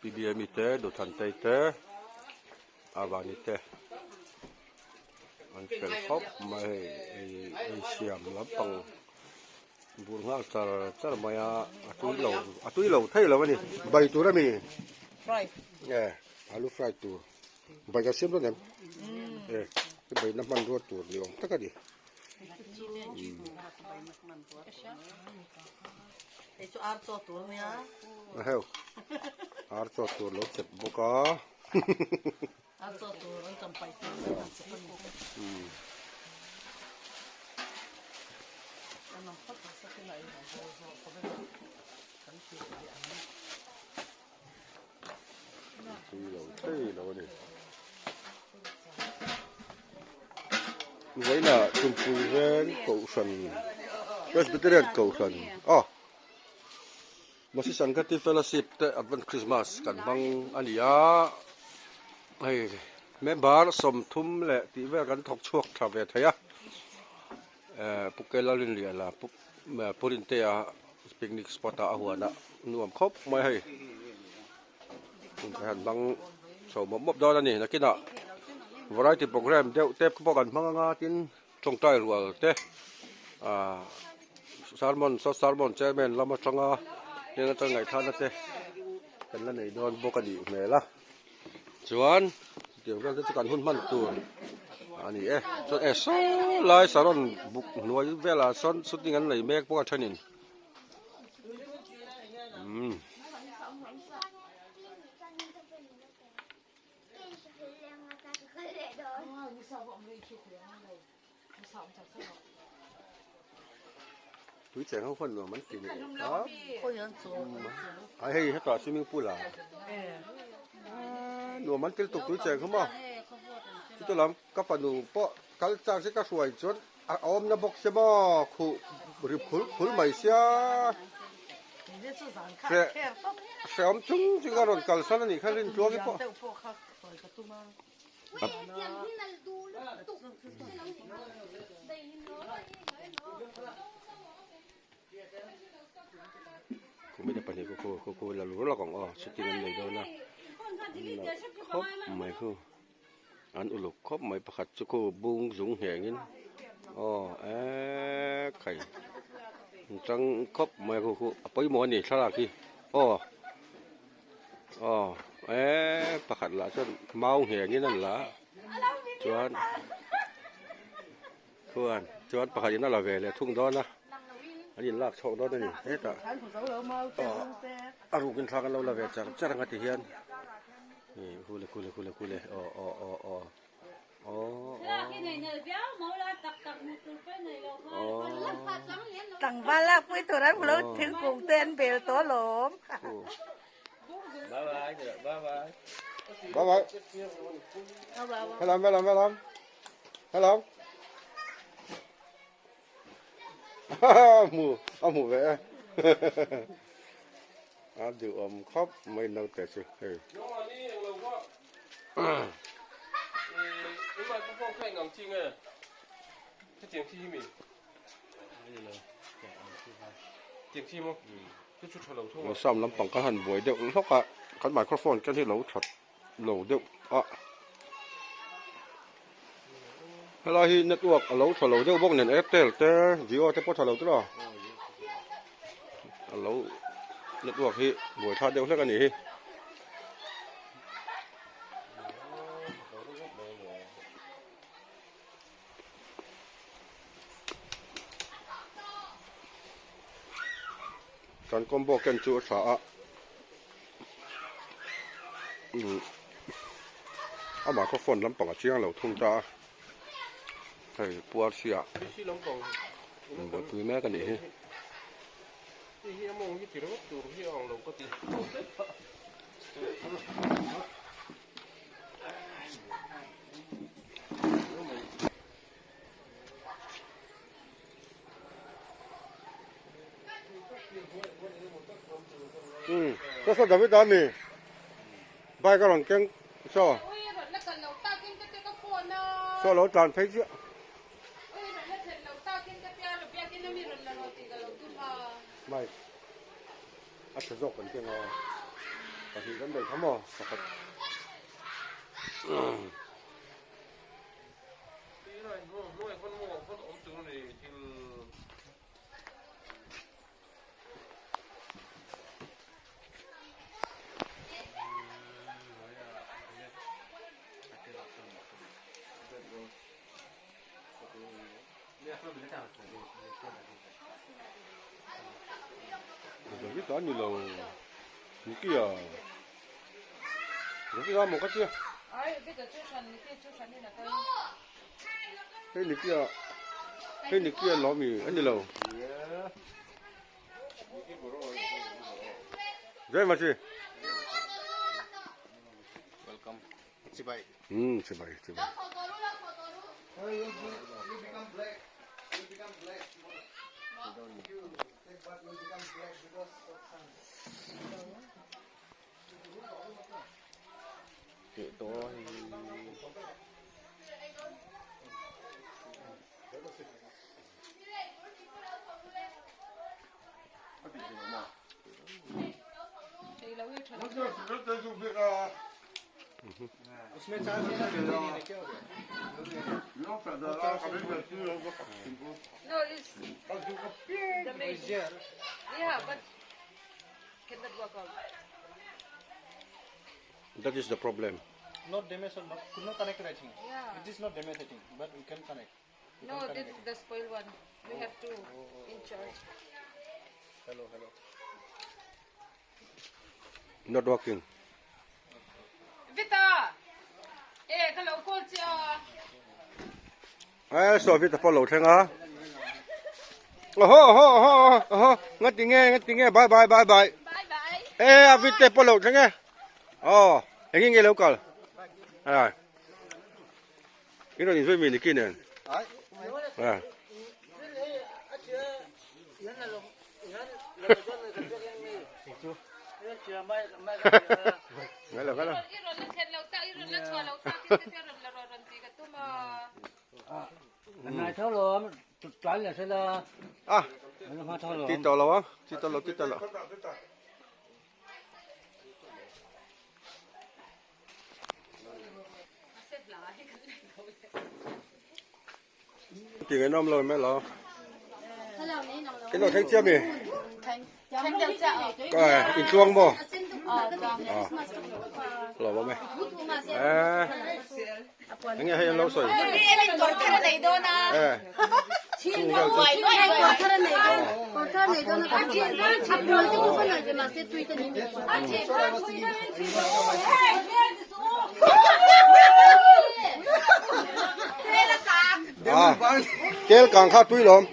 Pibia mite do tantaite avanite an fel khop mai siam lapang burunga tar maya atui lo thai lo ni bai tu ra mi fry alu fry tu bai ka siam lo nem bai naman ro tu ni ong takadi Itu arto tu ya. Heo. Arto tu lo set boka. Arto tu ron sampai tu. Nampak tak sekali lagi. Lo ni. Vậy là chung pui ren cầu sần. Presbyterian cầu sần. Masisan ka ti fellowship te Advent Christmas kan bang ania ai member som thum le ti ve kan thok chuak thave thaya pukela lin lia la purin te a picnic spot a huana nuam khop mai hai kan bang so mop do la ni nakina variety program deu tep ko kan manga tin chongtai rual te salmon chairman lama changa nên trong ngày tháng thế, cái này đón bố cái gì mẹ lá, chuan, điều đó chỉ cần hôn man tu, anh ấy, cho số lại sao nó bục nuôi về là son xuất đi ngắn này mẹ bố cái chân nín, túi trẻ không phân rồi mình tìm đó, ai hay hết cả swimming pool à, nụ mình tiếp tục túi trẻ không mà, chúng làm các phần nụ po, các trang sẽ các suy chốt, ôm na box xem mà, khu rip khul mày xia, sẽ ôm chung chỉ có rồi cả sáng này khai lên chúa cái po. Kung may dapat ko lalo la kong settingan na daw na khop may ko an ulok khop may pakat ko bung zung hengin kai trăng khop may ko apoy mo ni saraki pakat la son mau hengin nan la chuan pakat na la ve le thung do na anh nhìn lạc sầu đó đây hết à aru kinh thang lâu là về chẳng ngắt hiền kule tầng ba la với tụi nó lớn thiên cùng tên bèo tổ lốm bye hello mù vẽ điều khóc mấy lâu tệ chứ nhưng mà cũng không phải ngắm chinh à cái tiếng chim mình tiếng chim không cái chút lẩu thôi xong lắm bằng cái hành buổi điệu lúc à cái microphone cái lẩu thật lẩu điệu hello hi network lẩu thật lẩu điệu bốc nền Airtel te Jio te pot thật lẩu tức là lẩu network hi buổi thật điệu thế cái này hi kan combo ken chu sa ama ko phone lam pang chiang lo thung ta thai puar sia chi long pong bo tu me kan ni hi hi mong hi ti ro tu hi ong lo ko ti Sao David Dani bay cái lòng keng sao sao lẩu tràn thấy chưa ไม่อาจจะจกกันเพียงเอาปฏิกันเดินทั้งหมดสัก cái đó như là những cái những cái một cái chưa cái những cái lò mì anh như là vậy mà chứ welcome Cibai Cibai Cibai उसमें चार लेना है क्या हो गया No, it's the main. Yeah, but can that work out? that is the problem not damage or not could not connect I think Yeah. it is not damage I think but we can connect No, this the spoiled one. We have to in charge. hello not working Vita! Kalau call siya. so vita follow thang à ngắt tiếng nghe bye Bye bye. vita follow thang nghe anh nghe lâu cả cái đó thì mình đi kia nè cái là Iron na chen law ta, iron na chwa law ta, iron la ron ti ka tuma. Này tháo lỗ trái là sẽ là nó hoa tháo lỗ tí tàu lâu á tí tàu lâu tiếng cái nom rồi mấy lo cái nó thanh chiêm gì Chen del cha. cái in chuông bò lò bò mày anh nghe hay lâu rồi Ini kor kara nei do na. Wai wai kêu càng khát túi lắm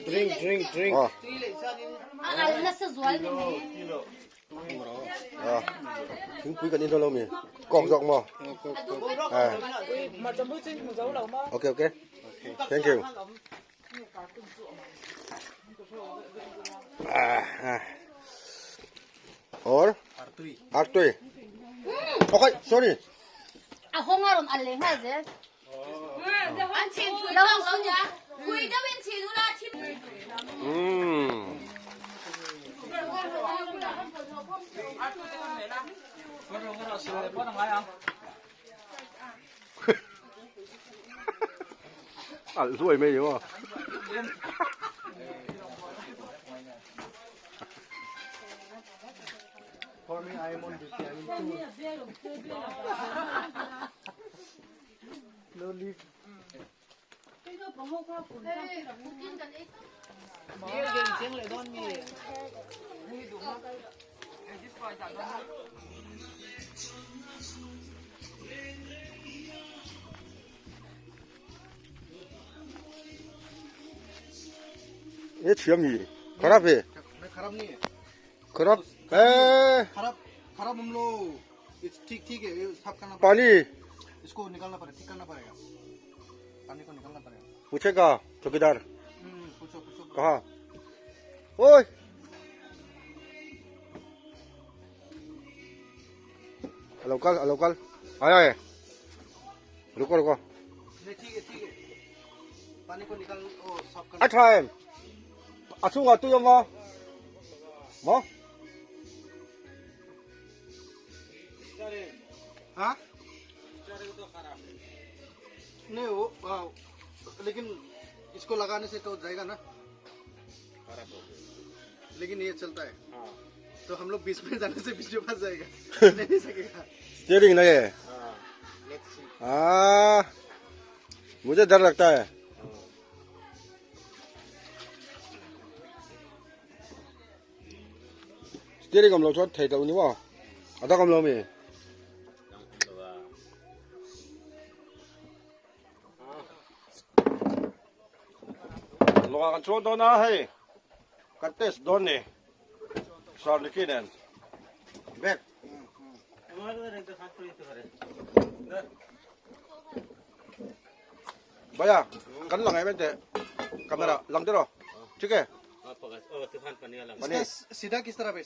drink chúng quý cần đi đâu lâu mì cọc rộng mà ok thank you or Artui okay sorry 홍아론 알랭하 이제. An chin tu law law nya. Kui da win chin la chin. ăn ruồi mấy đúng không for me I am on this I will no leave ये छियम ही खराब है खराब नहीं है खराब खराब हम लोग ठीक है साफ करना पानी इसको निकालना पड़ेगा ठीक करना पड़ेगा पानी को निकालना पड़ेगा पूछेगा चौकीदार पूछो कहाँ ओए लोकल आया है रुको नहीं ठीक है पानी को निकाल ओ साफ कर I try. Asunga tu mo. Mo? हाँ नहीं वो लेकिन इसको लगाने से तो जाएगा ना लेकिन ये चलता है तो हम लोग बीच में जाने से बीच में फंस जाएगा नहीं सकेगा Steering na ye. Ah. मुझे डर लगता है. Steering हम लोग चोट थे तो नहीं वो. आता हम लोग में. लोग अगर चोट दोना है. कट्टेस दोने. साल Nikin. Back. Baya, kan lang ay mente. Kamera, lang dito. Sige. इसका सीधा किस तरह पे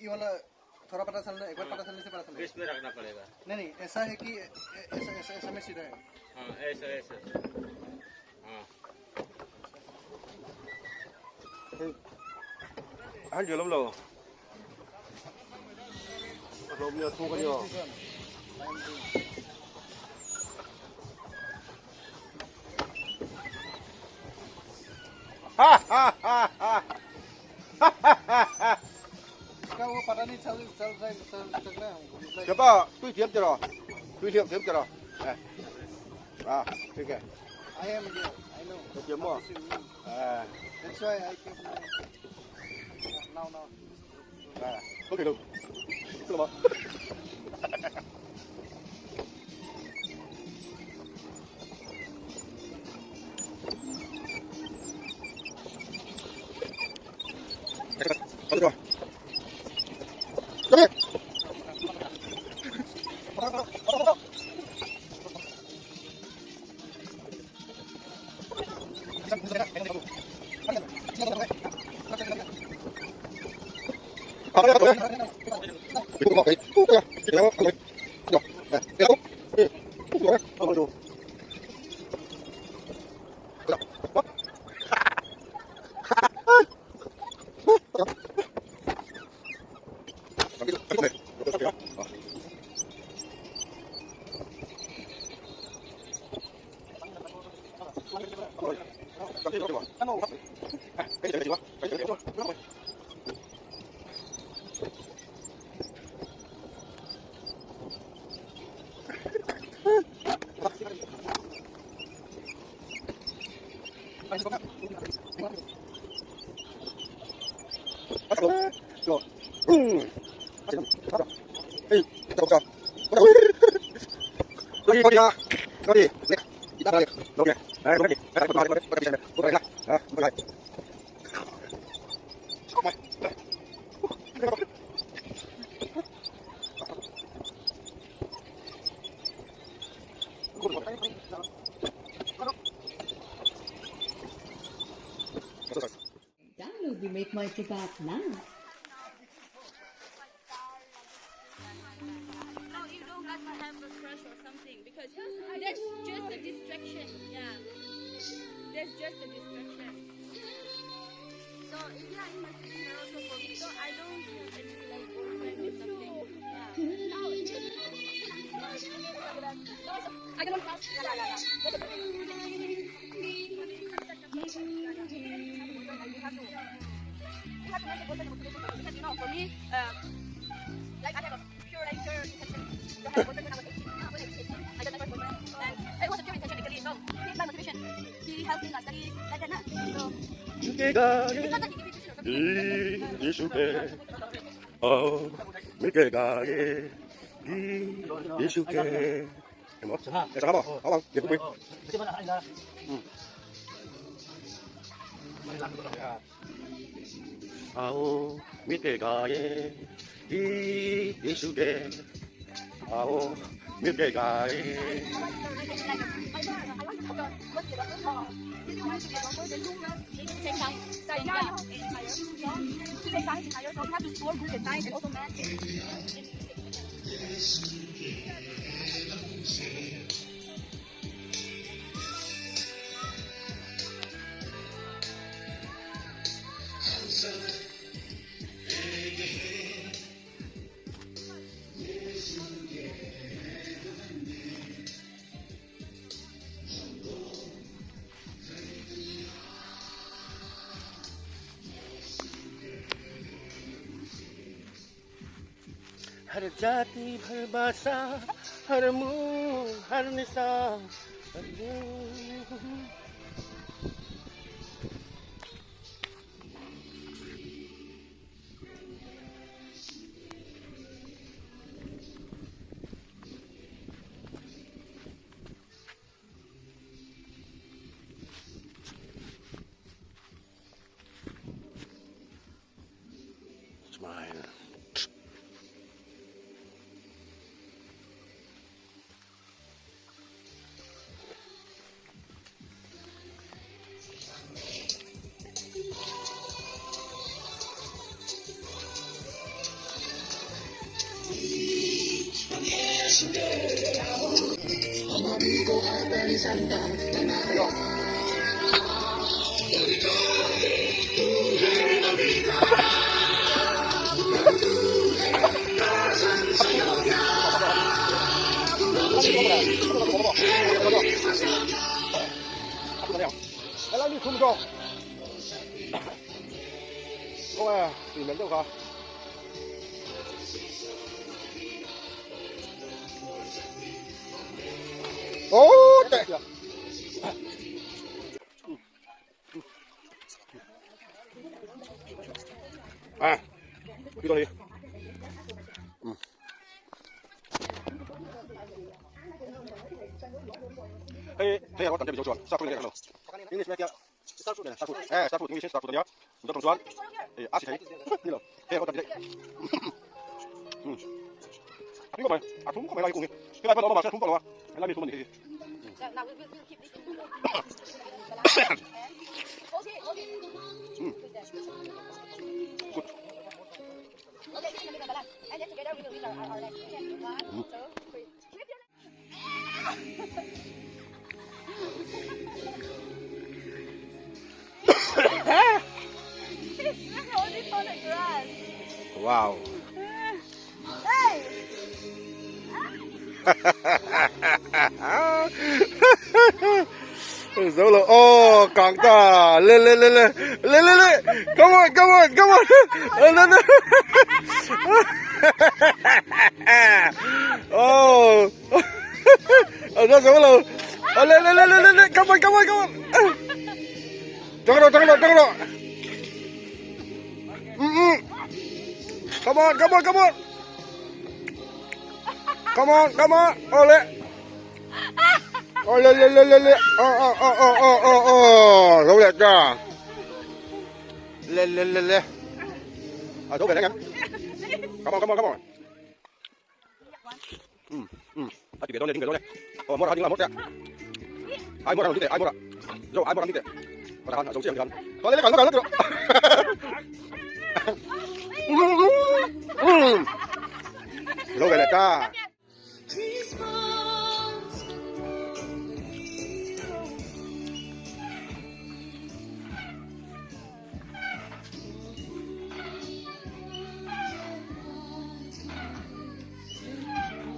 ये वाला थोड़ा पता चलना एक बार पता चलने से पता चलना इसमें रखना पड़ेगा नहीं ऐसा है कि ऐसा में सीधा है हाँ ऐसा हाँ Han giờ lắm rồi. Lộn nhờ thu cái gì? Ha ha ha ha. इसका वो पता नहीं चल सकना Coba tui thiếp cho rồi. Tui thiếp cho rồi. À, ठीक है. I am here I know Tui thiếp mua. À, that's why I keep now có thể được. Được không? Được rồi. Đi. Download the Make My Trip app now. No, you don't got to have a crush or something because that's just a distraction. Yeah, that's just a distraction. So if you are in my sister also for me, so I don't do any like boyfriend or something. Yeah. I don't have. Because you know, for me, like I have a pure intention to have a boyfriend when I was 18. I got my first boyfriend, and it was a pure intention actually. So he's my motivation. He helped me not study like that. So it's not that he gave me tuition or something. Em mất. Để sao không? Không, để tôi. 아오 밑에가에 이수게 아오 밑에가에 Har jati har basa har mu har nisa Smile. Cái đi không cho. Có à, thì mình đâu cả. Ô, tệ. À, đi đâu đi. Hey, aku tanya jauh-jauh. Start food ni kan? English macam start food ni. Start food. Start food English start food dia. Untuk perempuan. Asyik ni. Ni loh. Hey, aku tanya. Aku kau mai. Aku kau mai lagi kau ni. Kita pun orang macam aku lah. Kita ni semua ni. Wow. Hey. Dấu là ô càng ta lên lên lên lên lên lên lên come on come on come on lên lên oh ở đó dấu là lên lên lên lên lên come on come on come on trong đó come on come on come on come on come on come on ole ole le le le le dấu đẹp chưa lên lên lên lên dấu đẹp đấy em come on come on anh chị đó lên đây mua ra mua ra ai mua ra đi ai mua ra dấu ai mua ra đi có thằng dấu tiền có lấy còn được dấu đẹp cha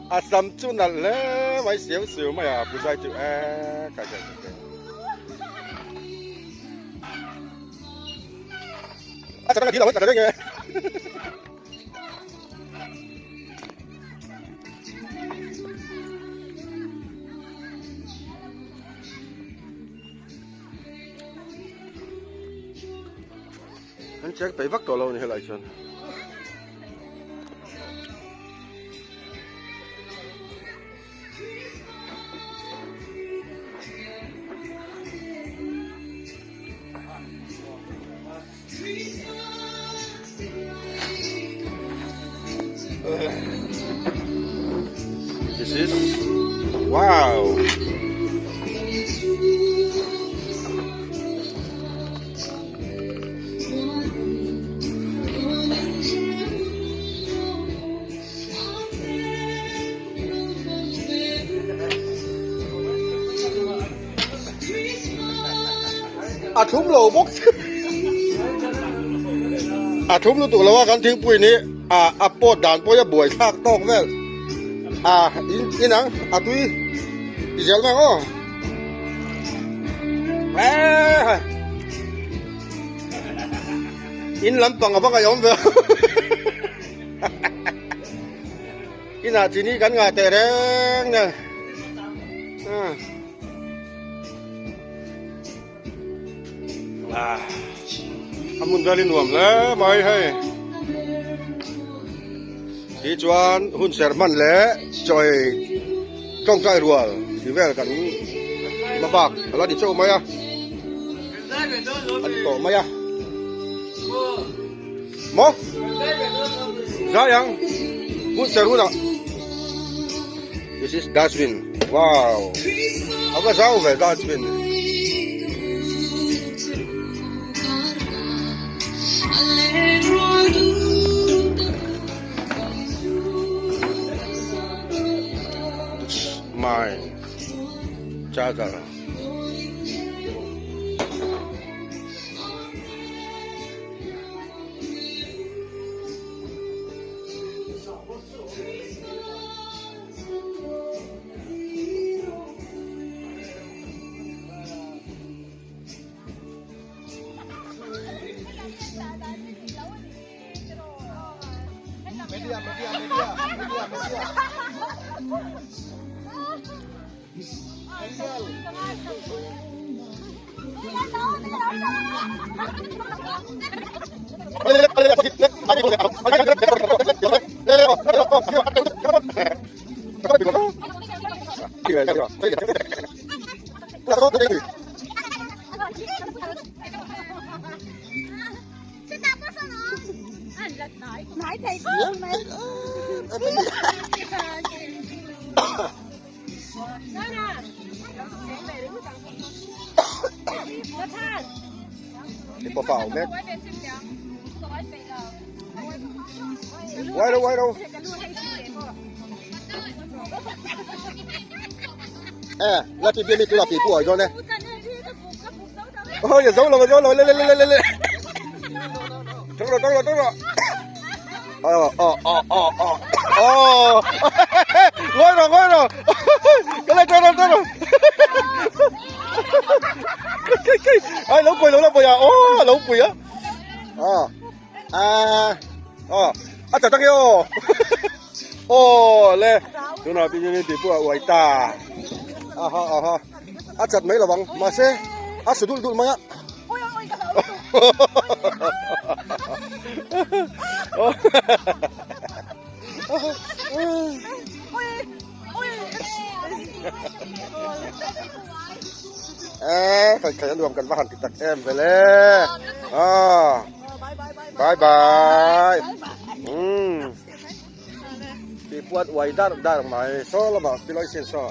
Asam chu nat le mai xiao xiao mai à, bu sai chu cái chắc là đi đâu chắc là nghe anh check tay vắt lâu này lại chân This is wow. Thúm lồ bốc thúm tụ làว่ากันถึงปุ๋ยนี้ปอดด่านปอยบ่วยซากตอกแว่อีหนังตุ้ยอีเจลแม่อ้ออินลำปังกับบังกะยอมเว้ กินอาจีนี้กันงาแต่แรงเนี่ยทำมุนได้ลินหวมแล้วไม่ให้ที่จวนหุ่นเสรมันและจอยจ้องใจรัวที่แววกันมาบักแล้วดิโชว์ไหมอ่ะอันโตไหมอ่ะหมอได้ยังหุ่นเสรุ่นอ่ะ This is Dustbin. Wow. Apa sauber Dustbin? My charger. Bỏ phảo mét. Quay đâu, quay đâu. Là chị biết là chị của rồi nè. Ôi, giờ giấu rồi, lên. Tốt rồi. Ngồi rồi. Cái này cho rồi. Ai lẩu quỳ à? Ô, lẩu quỳ á. Chào tăng yêu. Ô, lê. Chúng nào bây giờ thì bữa quậy ta. Chặt mấy là bằng mà xe. Sử dụng mấy á. Phải rวมกันว่าหันติดตักแอมไปแล้วบายที่ปวดไว้ได้ไหมโซ่ละบ่ที่ร้อยเซนโซ่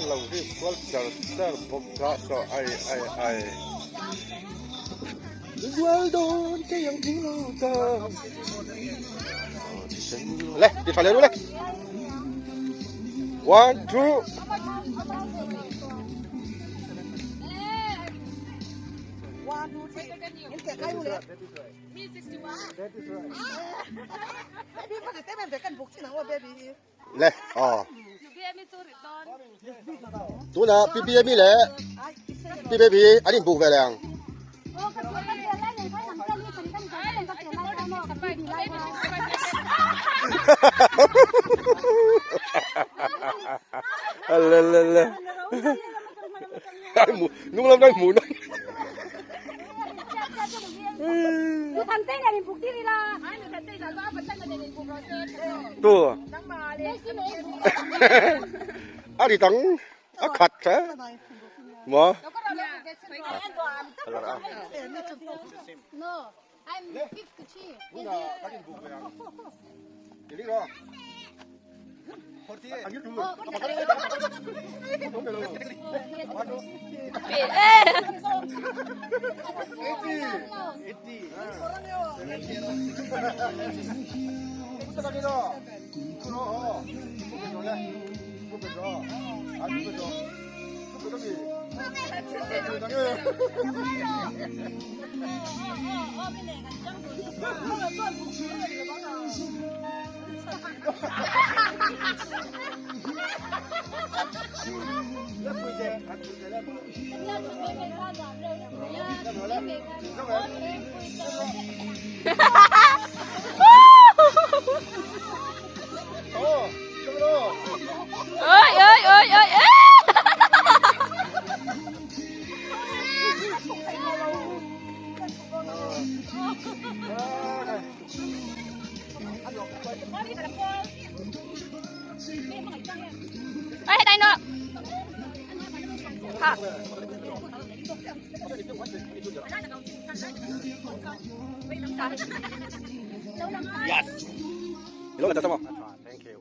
เราที่ปวดจะผมก็โซ่ไอว่าโดนแค่ยังทิ้งเราเลยติดไฟเลยดูเลย 1 2Me 61. Baby, pag ito may bekan buksin ang baby. Le, You gave me to return. Tu na PPM le. PPM alin bu ve lang. Le. Nung lam dai mu na. Tôi thành tên này mình phục đi là. Ai người thấy là ba phần trăm là để cùng rồi xem. Tu. Đang mà lên. Ari tang khat ha. Mo. Nó có đâu là cái an toàn. No, I'm 52. Una alin bu ve lang. Jadi ro. Forti. Angit dulu. ค่ะ Yes. Hello, Thank you.